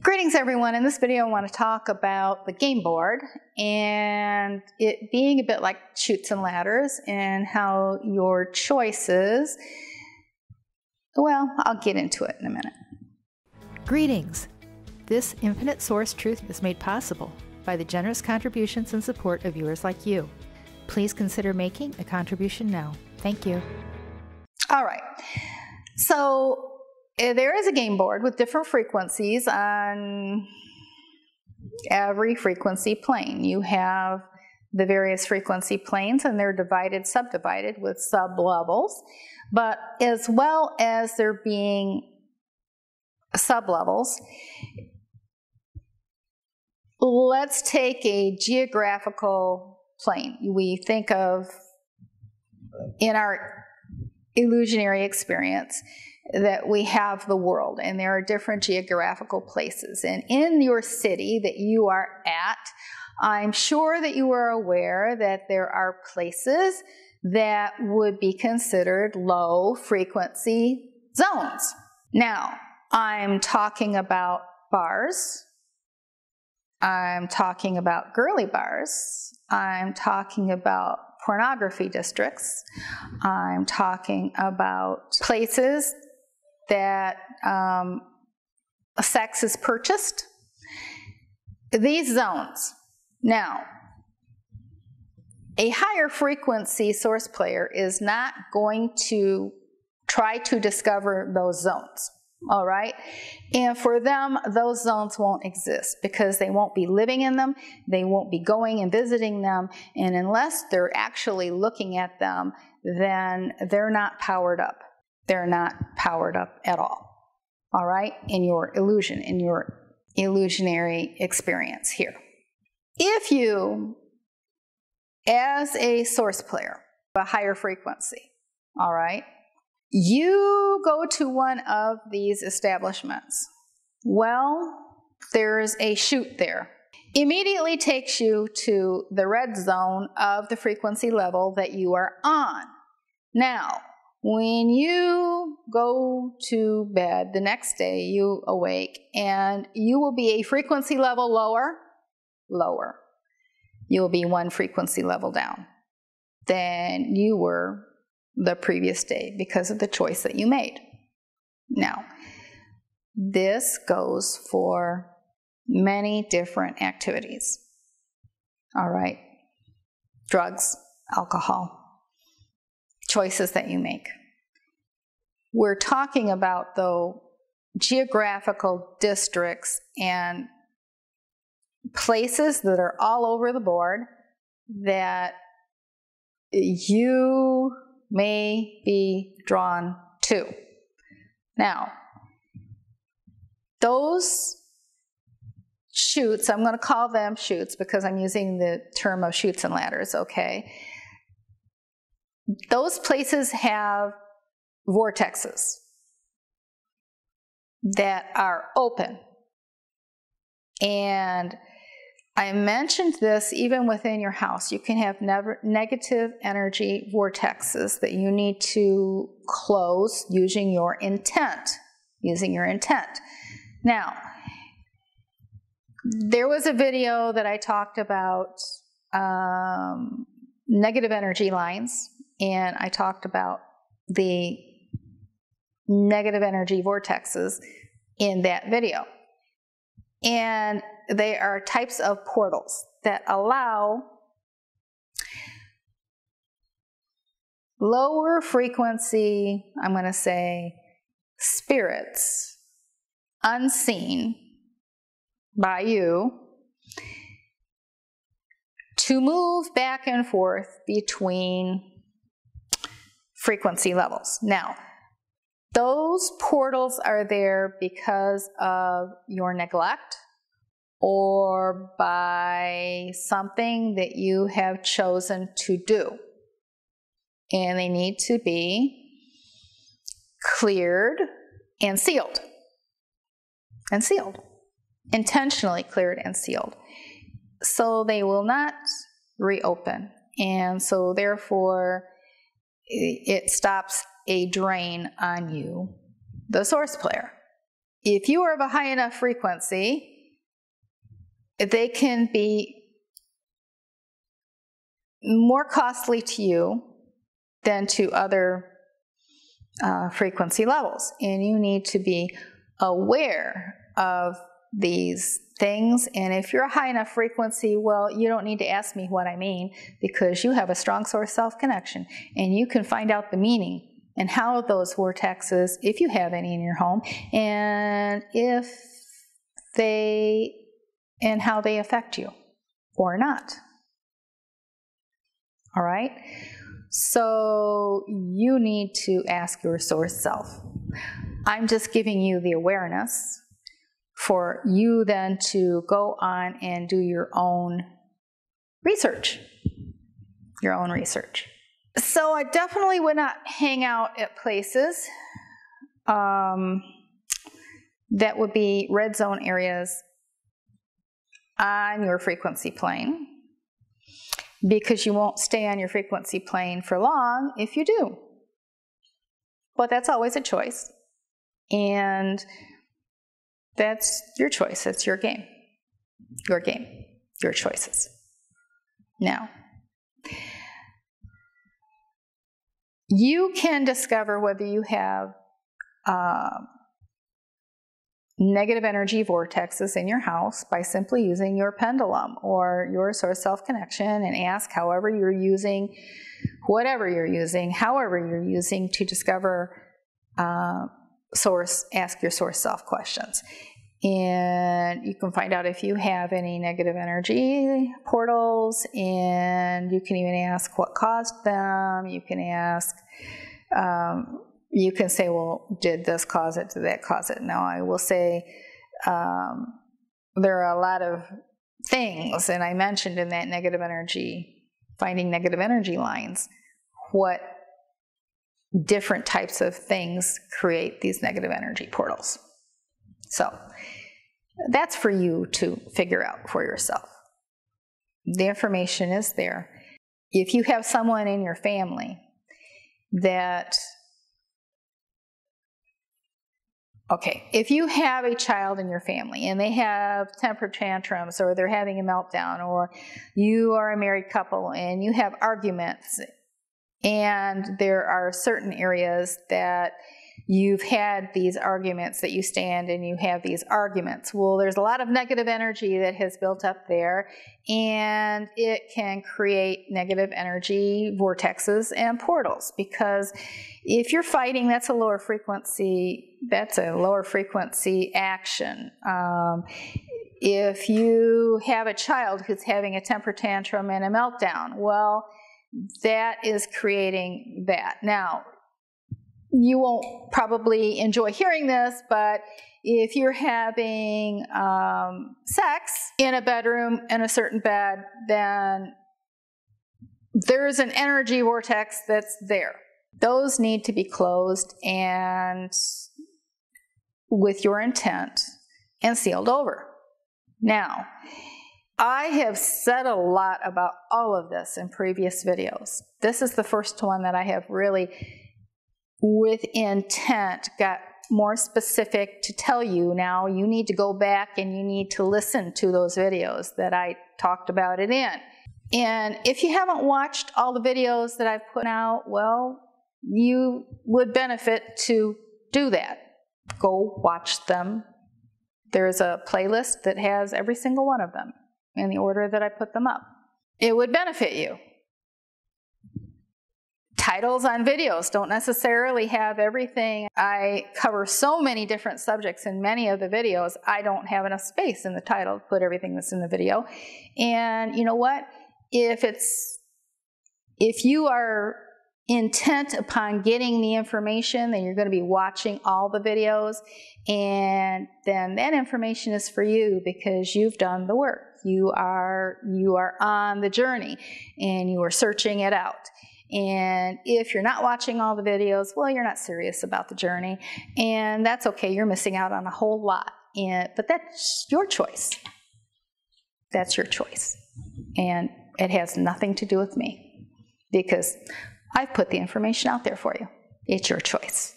Greetings everyone. In this video I want to talk about the game board and it being a bit like chutes and ladders and how your choices, well, I'll get into it in a minute. Greetings! This infinite source truth is made possible by the generous contributions and support of viewers like you. Please consider making a contribution now. Thank you. All right. So there is a game board with different frequencies on every frequency plane. You have the various frequency planes and they're subdivided with sub-levels, but as well as there being sub-levels, let's take a geographical plane. We think of, in our illusionary experience, that we have the world and there are different geographical places. And in your city that you are at, I'm sure that you are aware that there are places that would be considered low frequency zones. Now, I'm talking about bars. I'm talking about girly bars. I'm talking about pornography districts. I'm talking about places that sex is purchased. These zones. Now, a higher frequency source player is not going to try to discover those zones, all right? And for them, those zones won't exist because they won't be living in them, they won't be going and visiting them, and unless they're actually looking at them, then they're not powered up. They're not powered up at all right, in your illusion, in your illusionary experience here. If you, as a source player, a higher frequency, all right, you go to one of these establishments, well, there's a chute there. Immediately takes you to the red zone of the frequency level that you are on. Now, when you go to bed the next day, you awake and you will be a frequency level lower. You will be one frequency level down than you were the previous day because of the choice that you made. Now, this goes for many different activities. All right, drugs, alcohol, choices that you make. We're talking about, though, geographical districts and places that are all over the board that you may be drawn to. Now, those chutes, I'm going to call them chutes because I'm using the term of chutes and ladders, okay? Those places have vortexes that are open. And I mentioned this even within your house. You can have negative energy vortexes that you need to close using your intent. Now, there was a video that I talked about negative energy lines, and I talked about the negative energy vortexes in that video. And they are types of portals that allow lower frequency, I'm going to say, spirits, unseen by you, to move back and forth between frequency levels. Now, those portals are there because of your neglect or by something that you have chosen to do. And they need to be cleared and sealed. Intentionally cleared and sealed. So they will not reopen. And so therefore, it stops a drain on you, the source player. if you are of a high enough frequency, they can be more costly to you than to other frequency levels. And you need to be aware of these things. And if you're a high enough frequency, well, you don't need to ask me what I mean, because you have a strong source self connection, and you can find out the meaning and how those vortexes, if you have any in your home, and how they affect you or not. All right? So you need to ask your source self. I'm just giving you the awareness for you then to go on and do your own research. Your own research. So I definitely would not hang out at places that would be red zone areas on your frequency plane, because you won't stay on your frequency plane for long if you do. But that's always a choice. And that's your choice. That's your game. Your game. Your choices. Now, you can discover whether you have negative energy vortexes in your house by simply using your pendulum or your source self-connection, and ask however you're using, whatever you're using, however you're using to discover ask your source self questions. And you can find out if you have any negative energy portals, and you can even ask what caused them. You can ask, you can say, well, did this cause it? Did that cause it? Now, I will say there are a lot of things, and I mentioned in that negative energy, finding negative energy lines, what different types of things create these negative energy portals. So that's for you to figure out for yourself. The information is there. If you have someone in your family that, if you have a child in your family and they have temper tantrums, or they're having a meltdown, or you are a married couple and you have arguments, and there are certain areas that you've had these arguments, that you stand and you have these arguments. Well, there's a lot of negative energy that has built up there, and it can create negative energy vortexes and portals, because if you're fighting, that's a lower frequency action. If you have a child who's having a temper tantrum and a meltdown, well, that is creating that. Now, you won't probably enjoy hearing this, but if you're having sex in a bedroom, in a certain bed, then there's an energy vortex that's there. Those need to be closed and with your intent and sealed over. Now, I have said a lot about all of this in previous videos. This is the first one that I have really, with intent, got more specific to tell you. Now you need to go back and you need to listen to those videos that I talked about it in. And if you haven't watched all the videos that I've put out, well, you would benefit to do that. Go watch them. There's a playlist that has every single one of them in the order that I put them up. It would benefit you. Titles on videos don't necessarily have everything. I cover so many different subjects in many of the videos, I don't have enough space in the title to put everything that's in the video. And you know what? If you are intent upon getting the information, then you're going to be watching all the videos, and then that information is for you because you've done the work. You are on the journey and you are searching it out. And if you're not watching all the videos, well, you're not serious about the journey, and that's okay. You're missing out on a whole lot, but that's your choice. That's your choice, and it has nothing to do with me because I've put the information out there for you. It's your choice.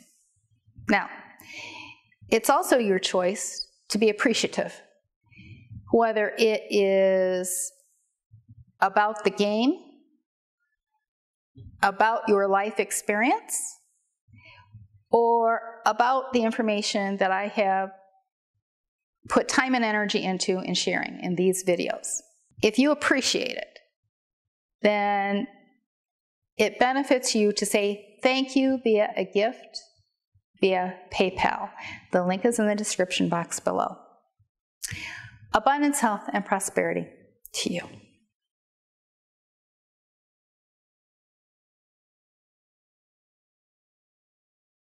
Now, It's also your choice to be appreciative, whether it is about the game, about your life experience, or about the information that I have put time and energy into in sharing in these videos. If you appreciate it, then it benefits you to say thank you via a gift, via PayPal. The link is in the description box below. Abundance, health, and prosperity to you.